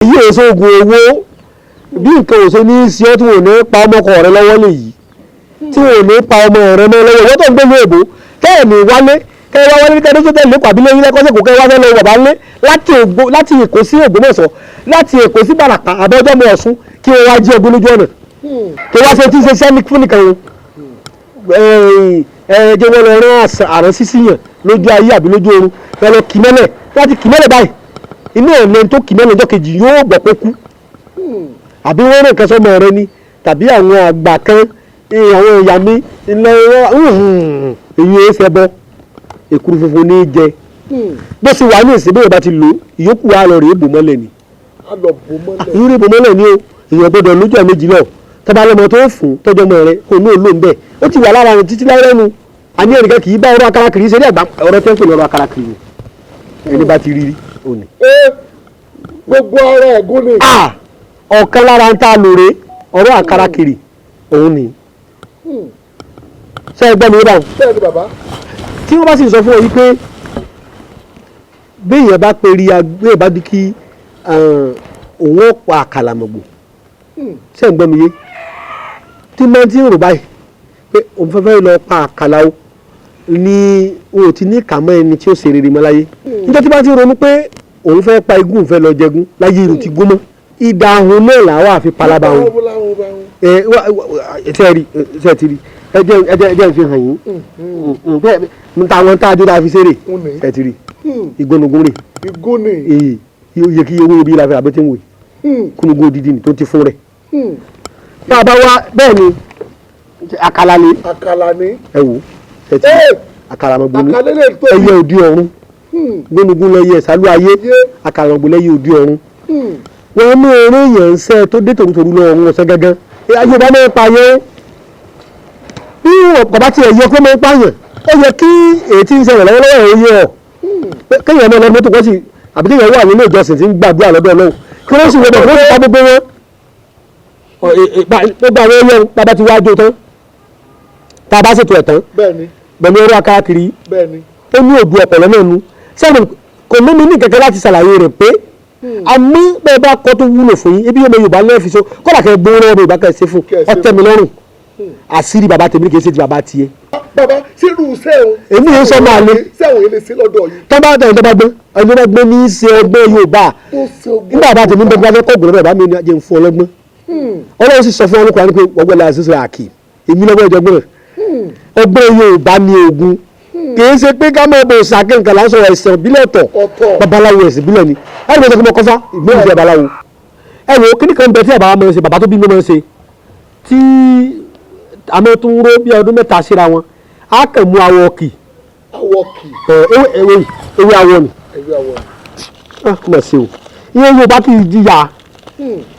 èyí ò sóògùn owó bí nǹkan ò ṣe ní í ṣe ọ́ tí wọ́n ò ní pa ọmọkọ rẹ lọ́wọ́ lèyí tí wọ́n ò ní pa ọmọ rẹ mọ́ lọ́wọ́ wọ́n tó ń gbé ní èbó kẹ́ẹ̀mí wálé kẹ́ẹ̀ wá wálé kẹ́ẹ̀ tó tẹ̀lé pàbí lẹ́yìn lẹ́kọ́sẹ̀ kò kẹ́ẹ̀ wá fẹ́ lọ bàbá lé láti Èkó sí Ògbómọ̀ṣọ́ láti Èkó sí Bàràpá àbọ́jọ́ mọ́ Ọ̀ṣun kí wọ́n wá jí ọgbọ́n lójú ọ̀nà kí wọ́n ṣe tí ń ṣe sẹ́ni fún nìkan o jẹ́ wọ́n lọ rán àrùn sísíyàn lójú ayé àbí lójú oorun wọ́n lọ kì mẹ́lẹ̀ láti kì mẹ́lẹ̀ báyìí inú ẹ̀lẹ́ tó kì mẹ́lẹ̀ ọjọ́ kejì yóò gbọ́ pé kú àbí wọ́n rìn kan sọ́mọ rẹ ni tàbí àwọn àgbà kan àwọn ìyá mi ilẹ̀ èyí ẹ̀ ṣe bọ́ èkuru funfun ní í jẹ bó ṣe wà ní ìsìn bí ìyọba ti lò ìyókù wa lọ rèé bò mọ́lẹ̀ ni ìyókù bò mọ́lẹ̀ ni o èèyàn gbọdọ̀ lójú ẹ̀ méjì náà tọ́ba lọ́mọ tó fún tọ́jọ́ mọ́ rẹ kò ní òun bẹ́ẹ̀ ó ti wà lára rẹ títí láyé lẹ́nu àní ẹnìkan kì í bá ọ̀rọ̀ akarakiri ṣe ní àgbà ọ̀rọ̀ tó ń pè ní ọ̀rọ̀ akarakiri ni ẹni bá ti rí òní. gbogbo ọ̀rọ̀ ẹ̀gún ni. ọ̀kan lára ń tá a lòrè ọ̀rọ̀ akarakiri òun ni. ṣé ẹ gbọ́ mi báwọn. bẹ́ẹ̀ ni bàbá. tí wọ́n bá sì sọ fún ọ yìí pé béèyàn bá pe rí agbé bá di kí òun ó pa àkàlàmọ̀gbò ṣé ẹ gbọ́ mi yé tí máa ti ń rò báyìí pé òun fẹ́fẹ́ lọ pa àkàlà o ni o ti ní kàmọ́ ẹni tí ó ṣe rere mọ́ láyé nítorí tí bá ti ronú pé òun fẹ́ pa igún fẹ́ lọ jẹgún láyé irú ti gún mọ́ ìdáhùn náà làwọn àfi palaba wọn ṣe ti rí ẹjẹ fi hàn yín n ta wọn tá a dúró àfi ṣeré ẹ ti rí ìgbónugun rè iye kí owó ibi ìlàfẹ́ àbẹ́tẹ̀ ń wò kúnugun odidi ni tó ti fún rẹ̀ tá a bá wá bẹ́ẹ̀ ni àkàlà ni ẹ wò ẹ ti àkàlàmọ̀gbò ní ẹyẹ òdi ọ̀run gbónugun lọ yẹ sálú ayé àkàlàmọ̀gbò lẹ́yẹ òdi ọ̀run wọn mú eré yẹn ń sẹ́ tó dé tòrútòrú lọ ọ̀run ọ̀sẹ̀ gángan ayé bá máa ń pa yẹn bí bàbá tiẹ̀ yẹ kó máa ń pààyàn ó yẹ kí èyí tí ń ṣẹlẹ̀ lọ́wọ́lọ́wọ́ ẹ̀ yẹ ọ̀ kéèyàn máa lọ mọ́tò kọ́ sí àbí kéèyàn wà nínú ìjọsìn tí ń gbàdúrà lọ́dọ̀ Ọlọ́run kí wọ́n sì wọ́n bẹ̀ fún ìta gbogbo wọn gbogbo àwọn ẹyẹ bàbá ti wájú tán tá a bá ṣètò ẹ̀ tán pẹ̀lú ẹrú akárakiri ó ní òdu ọ̀pọ̀lọ́ náà nu sẹ́nu kò mú mi ní kẹ̀kẹ́ láti ṣàlàyé rẹ̀ pé àmì bẹ́ẹ̀ bá kọ́ tó wúlò fún yín ebi yóò mọ Yorùbá lẹ́ẹ̀fi so kọ́lá kẹ́ gbówó lọ́wọ́ Yorùbá kẹ́ ṣe fún ọtẹ mi lọ́rùn àṣírí bàbá tèmi kì í ṣe ti bàbá tiẹ̀. bàbá sírù sẹ́wọ̀n. èmi yóò sọ máa lé sẹ́wọ̀n yìí lè sí lọ́dọ̀ yìí. tọ́ba tẹ̀ tọ́ba gbé ẹni bá gbé ní í ṣe ọgbẹ́ Yorùbá nígbà bàbá tèmi bẹ́ẹ̀ gbé kọ́ gbọ́dọ̀ bàbá mi ní ajé ń fún ọlọ́gbọ́n Ọlọ́run sì sọ fún ọlọ́kùnrin ni pé ọgbẹ́ la ṣe àkì èmi lọ́gbọ́n ìjọgbọ́n ọgbẹ́ Yorùbá ní ogun kìí ṣe pé ká máa bọ ìsàkè nǹkan là ń sọ̀rọ̀ ẹ̀sìn ìbílẹ̀ ọ̀tọ̀ babaláwo ẹ̀sìn ìbílẹ̀ ni ẹ̀rọ ìgbésẹ̀ kí mo kọ́fà ìgbésẹ̀ ìjọba babaláwo ẹ̀rọ kíní kan bẹ tí àbá máa ń ṣe bàbá tó bí mi máa ń ṣe tí àmọ́ tó ń ró bí ọdún mẹ́ta síra wọn á kàn mú awọ kì ewé awọ ni kí mà ṣe o iye Yorùbá kì í jìyà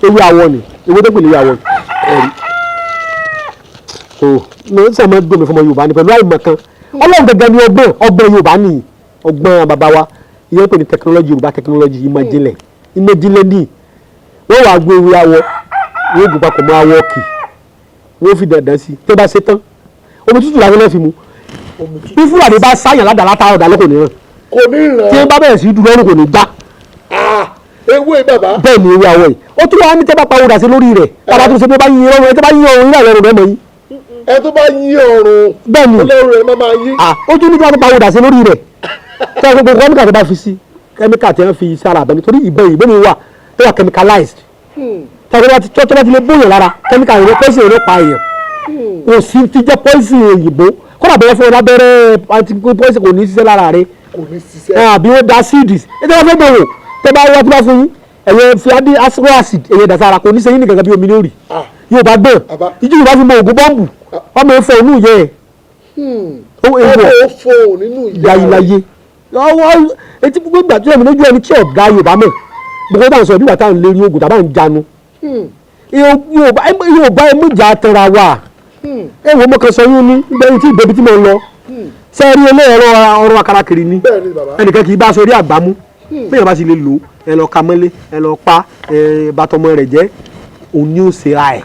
ewé awọ ni ewé tó pè ní ewé awọ ni mo ń sọ ma gbé mi fún ọmọ Yorùbá ni pẹ̀lú àìmọ̀ kan Ọlọ́run gẹ́gẹ́ ni ọgbọ́n Yorùbá ni ọgbọ́n bàbá wa ìyẹn pè ní tẹkinọ́lọ́jì Yorùbá tẹkinọ́lọ́jì ìmọ̀jìnlẹ̀ ní wọ́n wàá gbé ewé awọ wọ́n gbé papọ̀ mọ́ awọ kì wọ́n fi dandan sí tó bá ṣe tán omi tútù làwọn náà fi mu bí Fúlàní bá sáyàn ládàá látara ọ̀dà lọ́kọ̀ nìran tí wọ́n bá bẹ̀rẹ̀ sí dùn lọ́rùn kò ní já. ewé bàbá. bẹ́ẹ̀ ni ewé awọ yìí ó tún wá ní tẹ́ bá pa òdà sí lórí rẹ̀ bàbá tó ṣe pé bá yín ọrùn ẹ tó bá yín ọrùn yín àlọ́ rẹ̀ mọ́ yín. ẹ tó bá yín ọrùn bẹ́ẹ̀ni Ọlọ́run rẹ̀ máa yín. ó tún ní tí wọ́n pa òdà sí lórí rẹ̀ tí wọ́n gbogbo kẹ́míkà tó bá fi sí kẹ́míkà tí wọ́n fi sára àbẹ̀ nítorí ìbẹ́ mi wà tó wà chemicalized tí wọ́n bá ti lè bóyàn lára kẹ́míkà yẹn pọ́ìsì yẹn ló pa èèyàn kò sí ti jẹ́ pọ́ìsì òyìnbó kọ́nà bẹ́ẹ̀ fún ọ lábẹ́rẹ́ pọ́ìsì kò ní ṣiṣẹ́ lára rẹ̀ àbí wọ́n da seeds ẹ tẹ́ wọ́n fẹ́ bẹ̀rẹ̀ tẹ́ bá wọ́n ti bá fún yín ẹ̀yẹ fi adé acid ẹ̀yẹ dàsára kò ní sẹ́yìn nìkan bí omi lórí yóò bá gbọ̀n ìjú Yorùbá fi mọ ògùn bọ́ǹbù ọmọ ẹ̀fọ́ inú yẹ ẹ̀ fọ́ nínú ìyá ìláyé etí gbogbo ìgbà tí ẹ̀mí lójú ẹni tí ọ̀gá Yorùbá mọ̀ gbogbo táwọn sọ nígbà táwọn lérí ogun tàbá ń janu Yorùbá ẹ̀ méjà tẹ̀ra wà ẹ̀ wọ́n mọ̀kàn sọ yín ní gbẹ̀yìn tí ìbẹ̀bí tí mo ń lọ sẹ́ẹ̀rí eléyẹ̀rọ ọrọ̀ akarakiri ni ẹnìkan kì í bá sórí àgbámú bẹ́ẹ̀ bá sì lè lò ẹ lọ ka mọ́lé ẹ lọ pa bàtọ́mọ rẹ̀ jẹ́ òun ni ó ṣe ra ẹ̀.